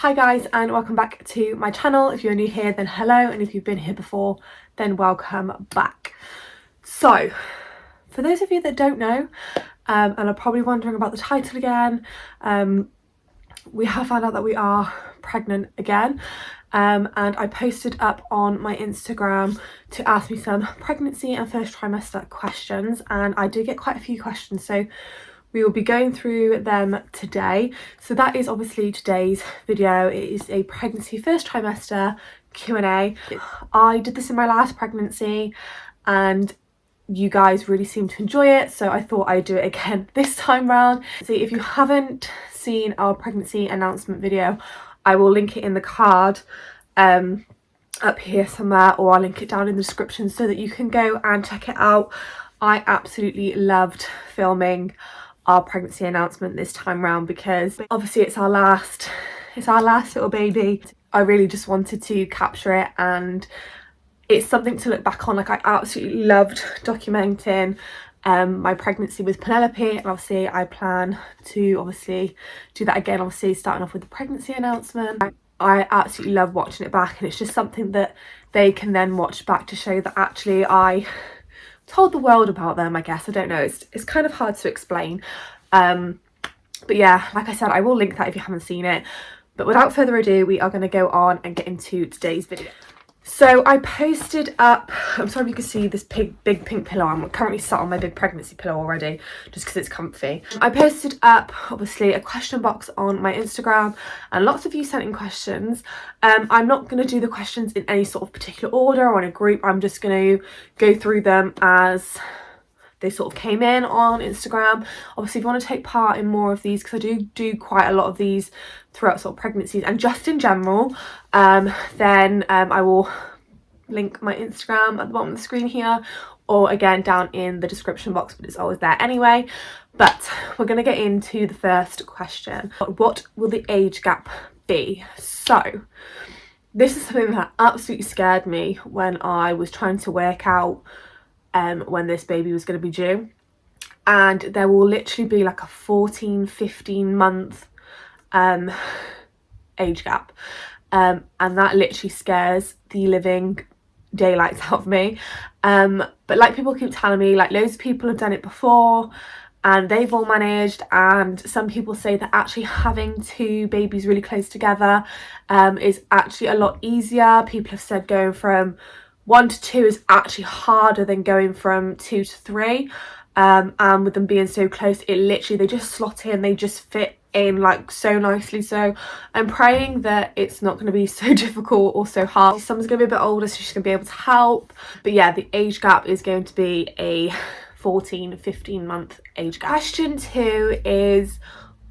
Hi guys, and welcome back to my channel. If you're new here, then hello, and if you've been here before, then welcome back. So for those of you that don't know and are probably wondering about the title again, we have found out that we are pregnant again, and I posted up on my Instagram to ask me some pregnancy and first trimester questions, and I did get quite a few questions, so we will be going through them today. So that is obviously today's video. It is a pregnancy first trimester Q&A. I did this in my last pregnancy and you guys really seem to enjoy it, so I thought I'd do it again this time round. So if you haven't seen our pregnancy announcement video, I will link it in the card up here somewhere, or I'll link it down in the description so that you can go and check it out. I absolutely loved filming our pregnancy announcement this time round because obviously it's our last little baby. I really just wanted to capture it, and it's something to look back on. Like, I absolutely loved documenting my pregnancy with Penelope, and obviously I plan to obviously do that again, obviously starting off with the pregnancy announcement. I absolutely love watching it back, and it's just something that they can then watch back to show that actually I told the world about them, I guess. I don't know, it's kind of hard to explain, but yeah, like I said, I will link that if you haven't seen it. But without further ado, we are going to go on and get into today's video. So I posted up, I'm sorry if you can see this big pink pillow. I'm currently sat on my big pregnancy pillow already just because it's comfy. I posted up obviously a question box on my Instagram, and lots of you sent in questions. I'm not going to do the questions in any sort of particular order or in a group. I'm just going to go through them as they sort of came in on Instagram. Obviously if you want to take part in more of these, because I do quite a lot of these throughout sort of pregnancies and just in general, then I will link my Instagram at the bottom of the screen here, or again down in the description box, but it's always there anyway. But we're going to get into the first question. What will the age gap be? So this is something that absolutely scared me when I was trying to work out when this baby was going to be due, and there will literally be like a 14-15 month age gap, and that literally scares the living daylights out of me, but like people keep telling me, like loads of people have done it before and they've all managed, and some people say that actually having two babies really close together is actually a lot easier. People have said going from 1 to 2 is actually harder than going from 2 to 3, and with them being so close, it literally, they just slot in, they just fit in like so nicely. So I'm praying that it's not going to be so difficult or so hard. Someone's going to be a bit older, so she's going to be able to help, but yeah, the age gap is going to be a 14-15 month age gap. Question 2 is,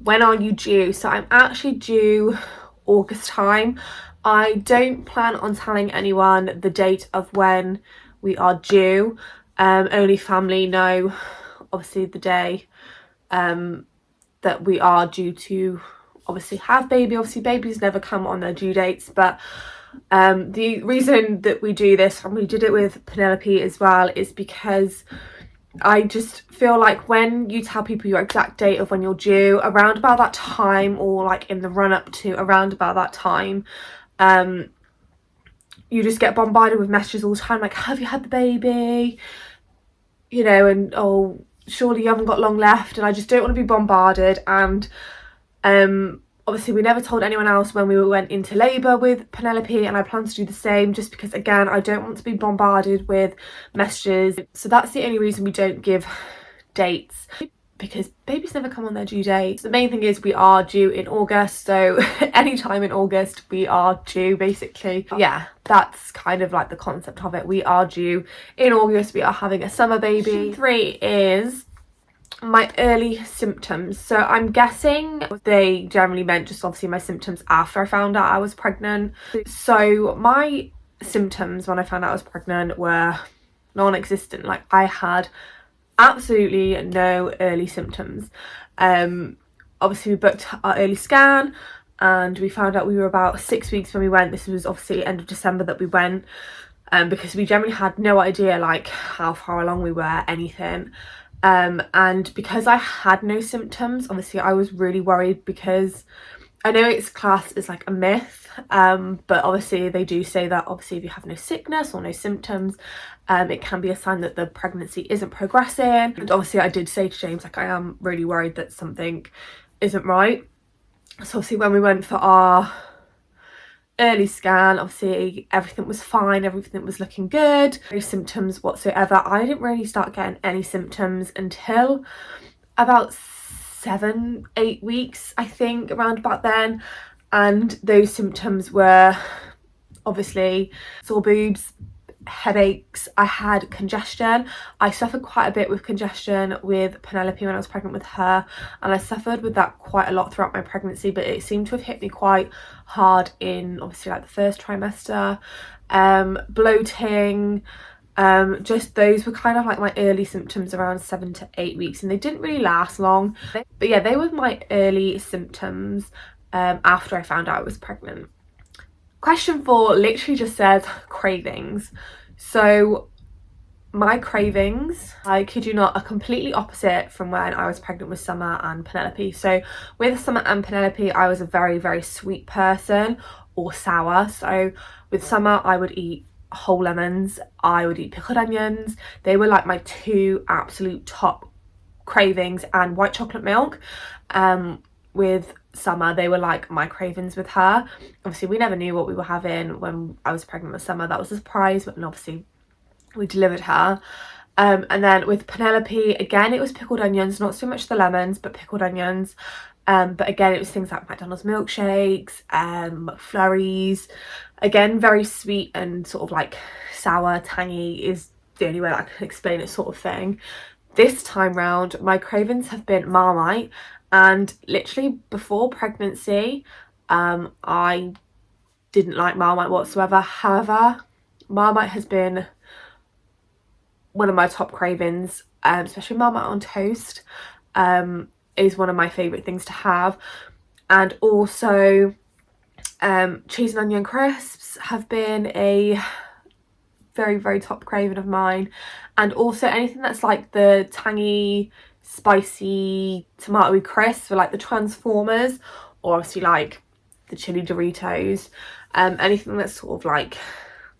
when are you due? So I'm actually due August time. I don't plan on telling anyone the date of when we are due. Only family know obviously the day that we are due to obviously have baby. Obviously babies never come on their due dates, but the reason that we do this, and we did it with Penelope as well, is because I just feel like when you tell people your exact date of when you're due, around about that time, or like in the run up to around about that time, you just get bombarded with messages all the time, like, have you had the baby, you know, and oh, surely you haven't got long left, and I just don't want to be bombarded. And obviously we never told anyone else when we went into labour with Penelope, and I plan to do the same, just because again I don't want to be bombarded with messages. So that's the only reason we don't give dates, because babies never come on their due date. The main thing is we are due in August, so anytime in August we are due, basically. Yeah, that's kind of like the concept of it. We are due in August, we are having a summer baby. 3 is my early symptoms. So I'm guessing they generally meant just obviously my symptoms after I found out I was pregnant. So my symptoms when I found out I was pregnant were non-existent. Like, I had absolutely no early symptoms. Obviously we booked our early scan and we found out we were about 6 weeks when we went. This was obviously end of December that we went, because we generally had no idea like how far along we were, anything. And because I had no symptoms, obviously I was really worried, because I know it's classed as like a myth, but obviously they do say that obviously if you have no sickness or no symptoms, it can be a sign that the pregnancy isn't progressing. And obviously I did say to James, like, I am really worried that something isn't right. So obviously when we went for our early scan, obviously everything was fine, everything was looking good, no symptoms whatsoever. I didn't really start getting any symptoms until about 7-8 weeks, I think, around about then. And those symptoms were obviously sore boobs, headaches. I had congestion. I suffered quite a bit with congestion with Penelope when I was pregnant with her, and I suffered with that quite a lot throughout my pregnancy, but it seemed to have hit me quite hard in obviously like the first trimester. Bloating, just those were kind of like my early symptoms around 7 to 8 weeks, and they didn't really last long, but yeah, they were my early symptoms after I found out I was pregnant. Question 4 literally just says cravings. So my cravings, I kid you not, are completely opposite from when I was pregnant with Summer and Penelope. So with Summer and Penelope, I was a very, very sweet person, or sour. So with Summer, I would eat whole lemons, I would eat pickled onions. They were like my two absolute top cravings, and white chocolate milk. With Summer, they were like my cravings with her. Obviously we never knew what we were having when I was pregnant with Summer. That was a surprise, but obviously we delivered her. And then with Penelope, again, it was pickled onions, not so much the lemons, but pickled onions. But again, it was things like McDonald's milkshakes, McFlurries. Again, very sweet and sort of like sour, tangy is the only way I can explain it, sort of thing. This time round, my cravings have been Marmite, and literally before pregnancy, I didn't like Marmite whatsoever. However, Marmite has been one of my top cravings, especially Marmite on toast, is one of my favourite things to have. And also cheese and onion crisps have been a very, very top craving of mine. And also anything that's like the tangy, spicy, tomatoey crisps, or like the Transformers, or obviously like the chili Doritos. Anything that's sort of like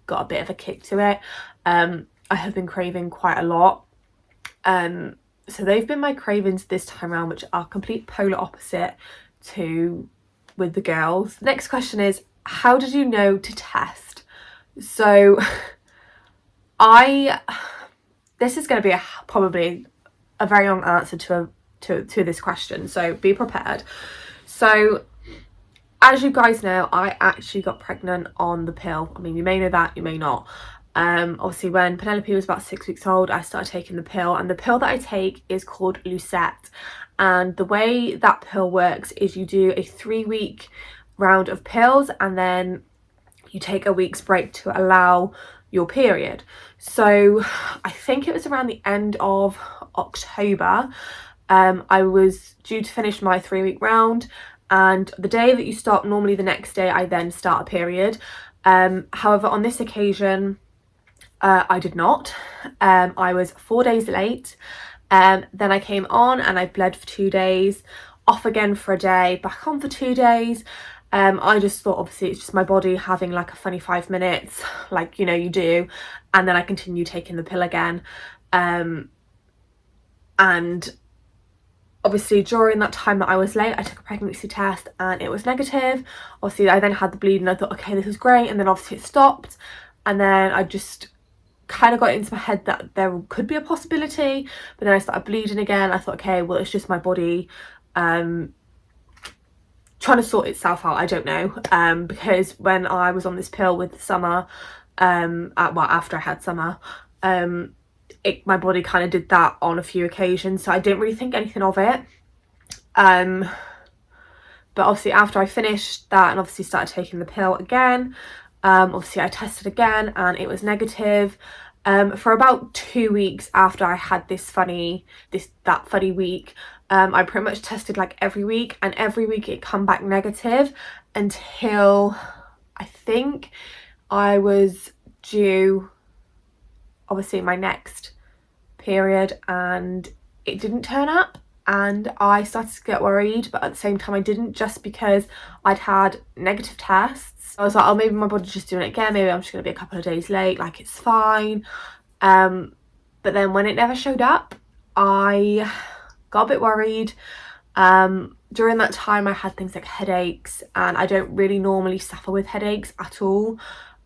got a bit of a kick to it, I have been craving quite a lot. So they've been my cravings this time around, which are complete polar opposite to with the girls. Next question is, how did you know to test? So this is going to be probably a very long answer to this question, so be prepared. So as you guys know, I actually got pregnant on the pill. I mean, you may know that, you may not. Obviously when Penelope was about 6 weeks old, I started taking the pill, and the pill that I take is called Lucette. And the way that pill works is you do a 3-week round of pills, and then you take a week's break to allow your period. So I think it was around the end of October, I was due to finish my 3-week round, and the day that you stop, normally the next day I then start a period. However, on this occasion I did not. I was 4 days late. Then I came on and I bled for 2 days, off again for a day, back on for 2 days. I just thought obviously it's just my body having like a funny 5 minutes, like, you know, you do, and then I continue taking the pill again. And obviously during that time that I was late, I took a pregnancy test and it was negative. Obviously I then had the bleed and I thought, okay, this is great, and then obviously it stopped, and then I just kind of got into my head that there could be a possibility, but then I started bleeding again. I thought, okay, well, it's just my body trying to sort itself out, I don't know, because when I was on this pill with Summer, after I had Summer, my body kind of did that on a few occasions, so I didn't really think anything of it. But obviously after I finished that and obviously started taking the pill again, obviously I tested again and it was negative. For about 2 weeks after I had that funny week, I pretty much tested like every week, and every week it come back negative until I think I was due obviously my next period, and it didn't turn up. and I started to get worried, but at the same time I didn't, just because I'd had negative tests. I was like, oh, maybe my body's just doing it again, maybe I'm just going to be a couple of days late, like it's fine. But then when it never showed up, I got a bit worried. During that time I had things like headaches, and I don't really normally suffer with headaches at all,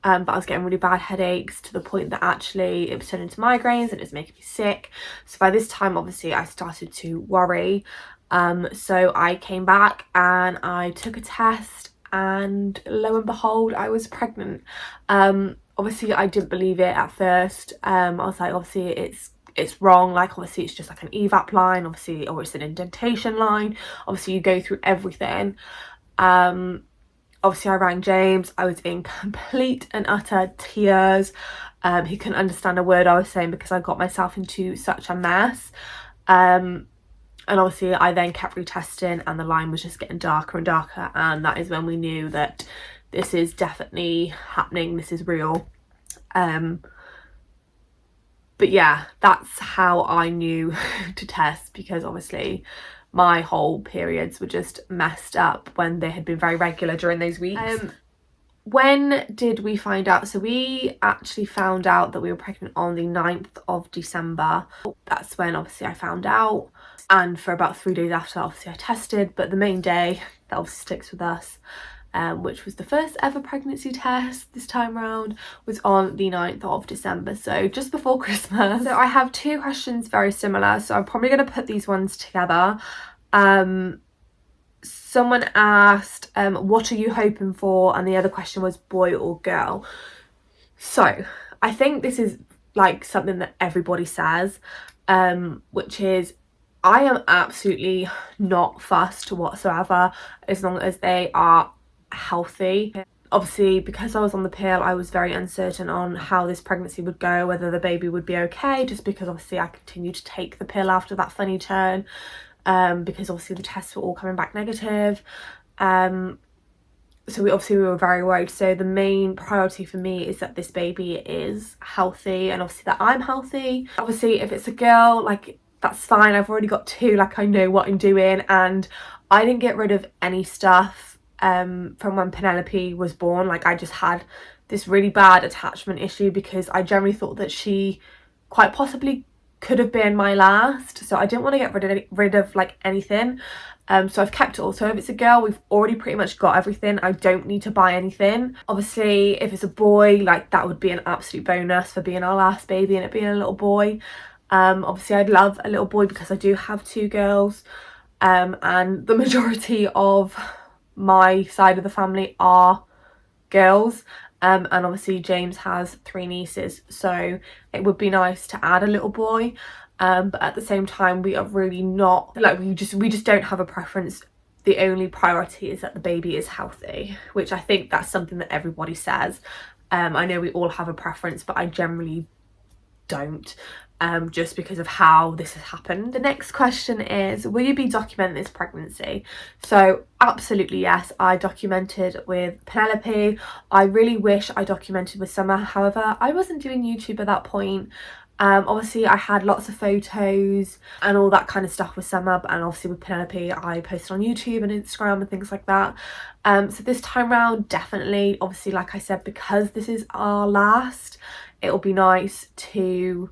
but I was getting really bad headaches to the point that actually it was turning into migraines and it was making me sick. So by this time obviously I started to worry. So I came back and I took a test, and lo and behold, I was pregnant. Obviously I didn't believe it at first. I was like, obviously it's wrong, like obviously it's just like an evap line, obviously, or it's an indentation line, obviously you go through everything. Obviously I rang James, I was in complete and utter tears. He couldn't understand a word I was saying because I got myself into such a mess. And obviously I then kept retesting, and the line was just getting darker and darker, and that is when we knew that this is definitely happening, this is real. But yeah, that's how I knew to test, because obviously my whole periods were just messed up when they had been very regular during those weeks. When did we find out? So we actually found out that we were pregnant on the 9th of December. That's when obviously I found out, and for about 3 days after obviously I tested. But the main day that obviously sticks with us, which was the first ever pregnancy test this time around, was on the 9th of December, so just before Christmas. So I have two questions very similar, so I'm probably going to put these ones together. Someone asked, what are you hoping for? And the other question was boy or girl. So I think this is like something that everybody says, which is, I am absolutely not fussed whatsoever as long as they are healthy. Obviously because I was on the pill, I was very uncertain on how this pregnancy would go, whether the baby would be okay, just because obviously I continued to take the pill after that funny turn, because obviously the tests were all coming back negative. So we were very worried. So the main priority for me is that this baby is healthy, and obviously that I'm healthy. Obviously if it's a girl, like that's fine, I've already got two, like I know what I'm doing. And I didn't get rid of any stuff from when Penelope was born. Like I just had this really bad attachment issue, because I generally thought that she quite possibly could have been my last, so I didn't want to get rid of like anything. So I've kept it all. So if it's a girl, we've already pretty much got everything. I don't need to buy anything. Obviously if it's a boy, like that would be an absolute bonus for being our last baby and it being a little boy. Obviously I'd love a little boy because I do have two girls, and the majority of my side of the family are girls, and obviously James has 3 nieces, so it would be nice to add a little boy. But at the same time we are really not like, we just don't have a preference. The only priority is that the baby is healthy, which I think that's something that everybody says. I know we all have a preference, but I generally don't, just because of how this has happened. The next question is, will you be documenting this pregnancy? So absolutely yes, I documented with Penelope. I really wish I documented with Summer, however I wasn't doing YouTube at that point. Obviously I had lots of photos and all that kind of stuff with Summer, and obviously with Penelope I posted on YouTube and Instagram and things like that. So this time round, definitely, obviously like I said, because this is our last, it'll be nice to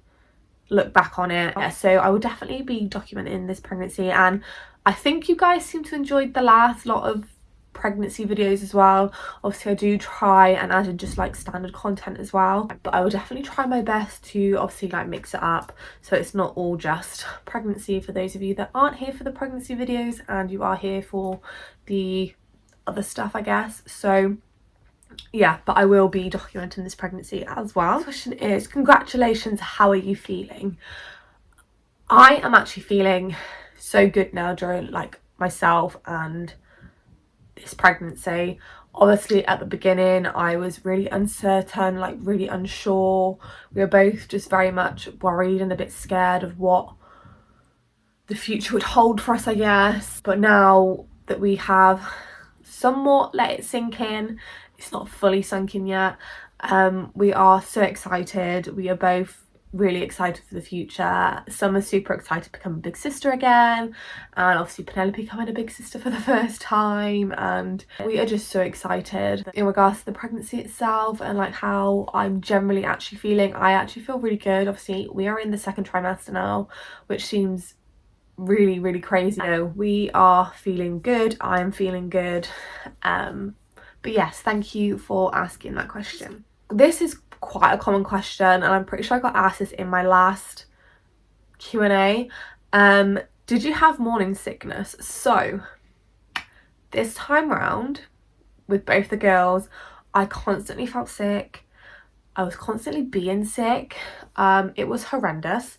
look back on it. Yeah, so I will definitely be documenting this pregnancy, and I think you guys seem to enjoy the last lot of pregnancy videos as well. Obviously I do try and add in just like standard content as well, but I will definitely try my best to obviously like mix it up so it's not all just pregnancy, for those of you that aren't here for the pregnancy videos and you are here for the other stuff, I guess. So yeah, but I will be documenting this pregnancy as well. The question is, congratulations, how are you feeling? I am actually feeling so good now during like myself and this pregnancy. Obviously at the beginning I was really uncertain, like really unsure. We were both just very much worried and a bit scared of what the future would hold for us, I guess. But now that we have somewhat let it sink in, it's not fully sunk in yet, we are so excited. We are both really excited for the future. Summer's super excited to become a big sister again, and obviously Penelope becoming a big sister for the first time, and we are just so excited. In regards to the pregnancy itself and like how I'm generally actually feeling, I actually feel really good. Obviously we are in the second trimester now, which seems really crazy. You know, we are feeling good, I'm feeling good. But yes, thank you for asking that question. This is quite a common question, and I'm pretty sure I got asked this in my last Q&A. Did you have morning sickness? So this time round with both the girls, I constantly felt sick. I was constantly being sick. It was horrendous.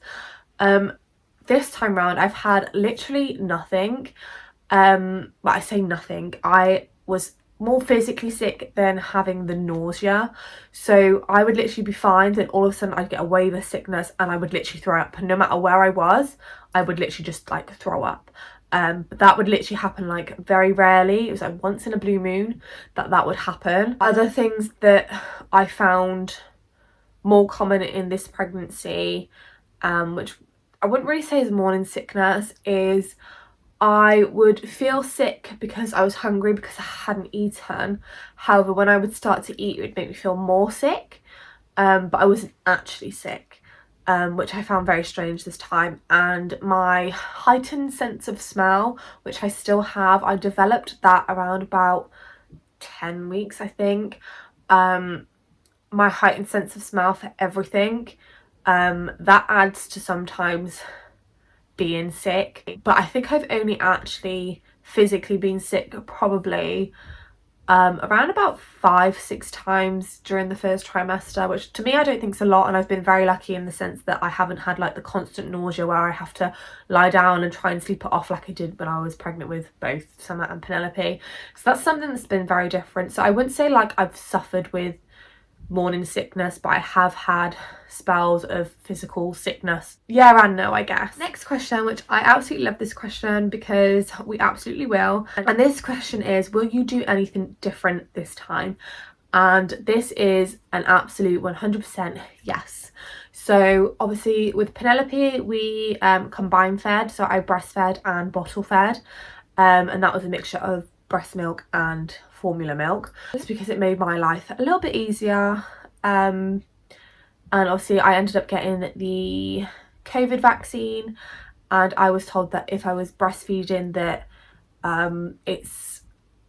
This time round I've had literally nothing. But I say nothing, I was more physically sick than having the nausea. So I would literally be fine, then all of a sudden I'd get a wave of sickness and I would literally throw up. No matter where I was, I would literally just like throw up. But that would literally happen like very rarely. It was like once in a blue moon that would happen. Other things that I found more common in this pregnancy, which I wouldn't really say is morning sickness, is I would feel sick because I was hungry because I hadn't eaten. However, when I would start to eat, it would make me feel more sick, but I wasn't actually sick, which I found very strange this time. And my heightened sense of smell, which I still have, I developed that around about 10 weeks, I think. My heightened sense of smell for everything, that adds to sometimes being sick. But I think I've only actually physically been sick probably around about 5-6 times during the first trimester, which to me I don't think is a lot, and I've been very lucky in the sense that I haven't had like the constant nausea where I have to lie down and try and sleep it off like I did when I was pregnant with both Summer and Penelope. So that's something that's been very different. So I wouldn't say like I've suffered with morning sickness, but I have had spells of physical sickness. Yeah and no, I guess. Next question, which I absolutely love this question because we absolutely will. And this question is, will you do anything different this time? And this is an absolute 100% yes. So obviously with Penelope, we combine fed. So I breastfed and bottle fed. And that was a mixture of breast milk and formula milk, just because it made my life a little bit easier. And obviously I ended up getting the COVID vaccine, and I was told that if I was breastfeeding that it's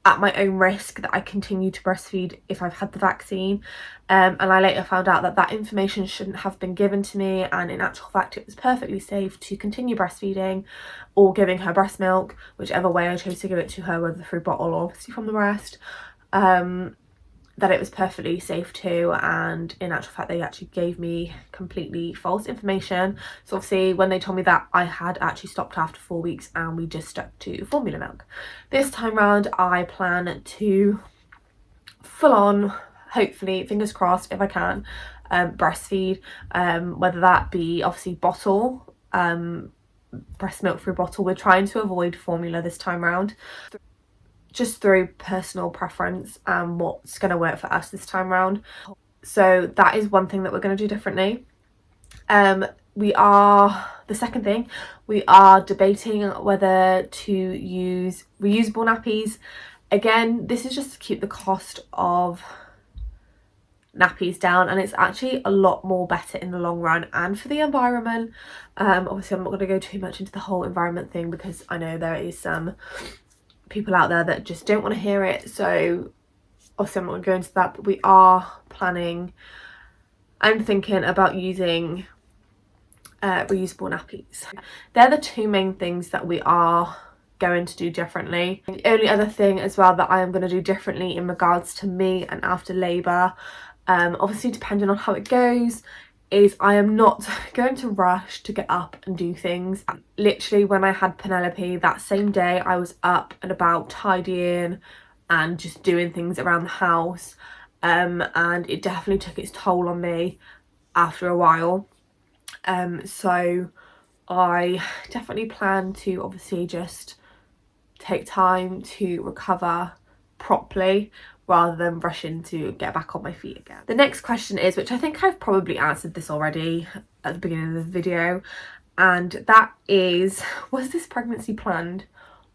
at my own risk that I continue to breastfeed if I've had the vaccine. And I later found out that that information shouldn't have been given to me, and in actual fact it was perfectly safe to continue breastfeeding or giving her breast milk, whichever way I chose to give it to her, whether through bottle or obviously from the breast. That it was perfectly safe too, and in actual fact they actually gave me completely false information. So obviously when they told me that, I had actually stopped after 4 weeks and we just stuck to formula milk. This time round I plan to full on, hopefully, fingers crossed if I can, breastfeed, whether that be obviously bottle, breast milk through bottle. We're trying to avoid formula this time round, just through personal preference and what's going to work for us this time round. So that is one thing that we're going to do differently. The second thing, we are debating whether to use reusable nappies. Again, this is just to keep the cost of nappies down, and it's actually a lot more better in the long run and for the environment. Obviously I'm not going to go too much into the whole environment thing because I know there is some people out there that just don't want to hear it, so obviously I'm not going to go into that. But we are planning and thinking about using reusable nappies. They're the two main things that we are going to do differently. The only other thing as well that I am going to do differently in regards to me and after labour, obviously depending on how it goes, is I am not going to rush to get up and do things. Literally when I had Penelope, that same day I was up and about tidying and just doing things around the house, and it definitely took its toll on me after a while. So I definitely plan to obviously just take time to recover properly rather than rushing to get back on my feet again. The next question is, which I think I've probably answered this already at the beginning of the video, and that is, was this pregnancy planned?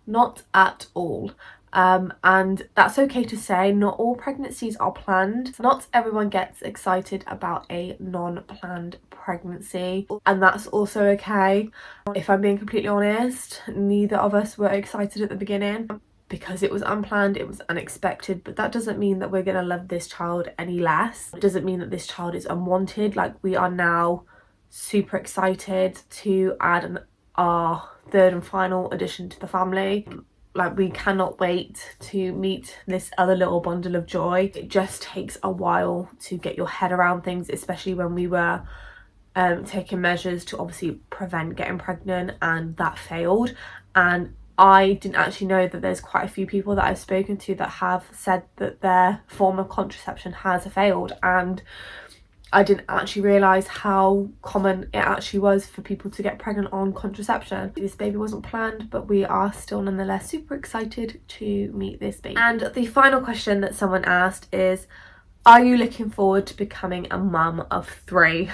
Not at all. And that's okay to say. Not all pregnancies are planned. Not everyone gets excited about a non-planned pregnancy, and that's also okay. If I'm being completely honest, neither of us were excited at the beginning because it was unplanned, it was unexpected, but that doesn't mean that we're gonna love this child any less. It doesn't mean that this child is unwanted. Like, we are now super excited to add our third and final addition to the family. Like, we cannot wait to meet this other little bundle of joy. It just takes a while to get your head around things, especially when we were taking measures to obviously prevent getting pregnant, and that failed. And I didn't actually know that there's quite a few people that I've spoken to that have said that their form of contraception has failed, and I didn't actually realise how common it actually was for people to get pregnant on contraception. This baby wasn't planned, but we are still nonetheless super excited to meet this baby. And the final question that someone asked is, are you looking forward to becoming a mum of 3?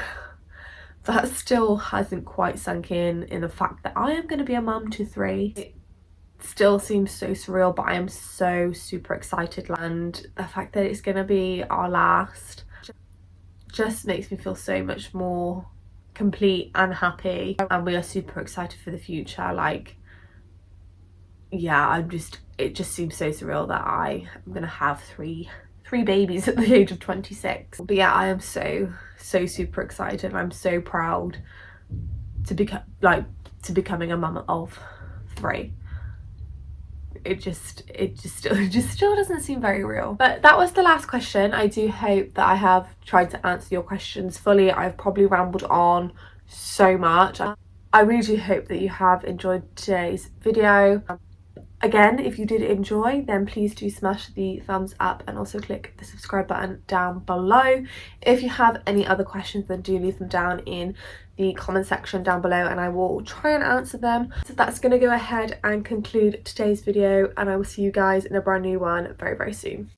That still hasn't quite sunk in the fact that I am going to be a mum to 3. It still seems so surreal, but I am so super excited, and the fact that it's going to be our last just makes me feel so much more complete and happy, and we are super excited for the future. Like, yeah, it just seems so surreal that I am gonna have three babies at the age of 26. But yeah, I am so super excited. I'm so proud to becoming a mum of 3. It just still doesn't seem very real. But that was the last question. I do hope that I have tried to answer your questions fully. I've probably rambled on so much. I really do hope that you have enjoyed today's video. Again, if you did enjoy, then please do smash the thumbs up and also click the subscribe button down below. If you have any other questions, then do leave them down in the comment section down below and I will try and answer them. So that's going to go ahead and conclude today's video, and I will see you guys in a brand new one very soon.